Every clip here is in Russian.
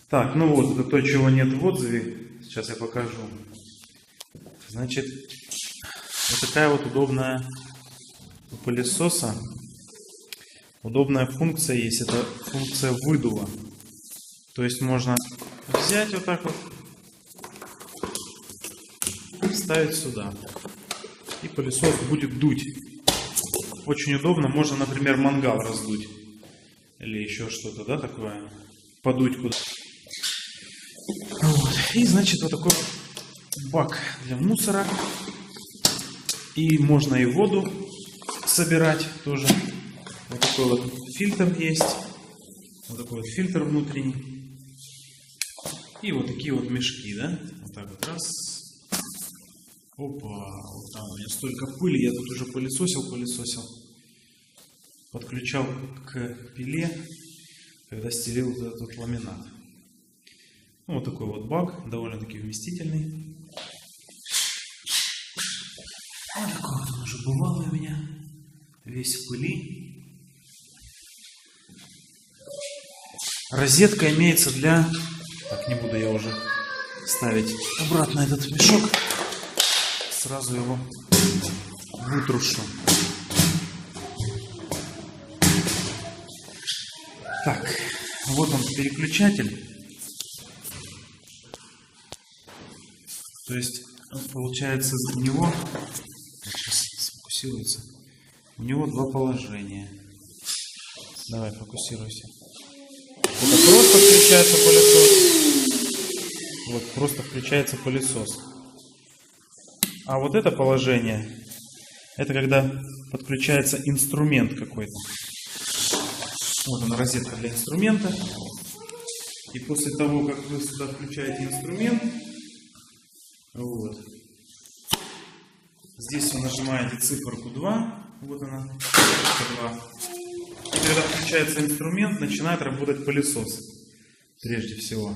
Так, ну вот, это то, чего нет в отзыве. Сейчас я покажу. Значит, вот такая вот удобная у пылесоса. Удобная функция есть. Это функция выдува. То есть можно взять вот так вот, вставить сюда. И пылесос будет дуть. Очень удобно. Можно, например, мангал раздуть. Или еще что-то, да, такое. Подуть куда-то. Вот. И, значит, вот такой бак для мусора. И можно и воду собирать тоже. Вот такой вот фильтр есть. Вот такой вот фильтр внутренний. И вот такие вот мешки, да. Вот так вот раз. Опа. Вот там у меня столько пыли. Я тут уже пылесосил. Подключал к пиле, когда стелил вот этот ламинат. Ну, вот такой вот бак, довольно-таки вместительный. Вот такой вот он уже бывалый у меня, весь в пыли. Розетка имеется для... Так, не буду я уже ставить обратно этот мешок. Сразу его вытрушу. Так, вот он переключатель. То есть, получается, у него, сейчас сфокусируется, у него два положения. Давай, фокусируйся. Это просто включается пылесос. Вот, просто включается пылесос. А вот это положение, это когда подключается инструмент какой-то. Вот она, розетка для инструмента. И после того, как вы сюда включаете инструмент, вот, здесь вы нажимаете циферку 2, вот она, циферка 2. И когда включается инструмент, начинает работать пылесос, прежде всего.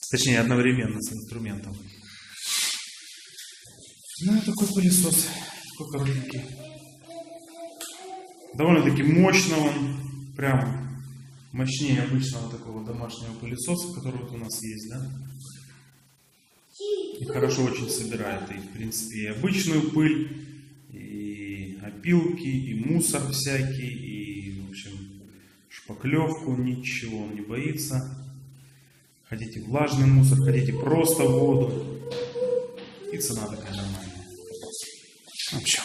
Точнее, одновременно с инструментом. Ну, такой пылесос, такой коротенький. Довольно-таки мощно он, прям мощнее обычного такого домашнего пылесоса, который вот у нас есть, да? И хорошо очень собирает, и в принципе и обычную пыль, и опилки, и мусор всякий, и в общем шпаклевку, ничего он не боится. Хотите влажный мусор, хотите просто воду, и цена такая нормальная. В общем,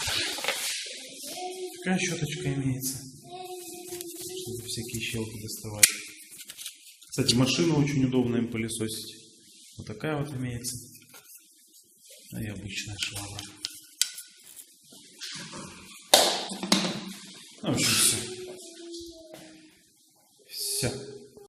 такая щеточка имеется, чтобы всякие щелки доставать. Кстати, машину очень удобно им пылесосить. Вот такая вот имеется. И обычная швабра. Ну, в общем, все.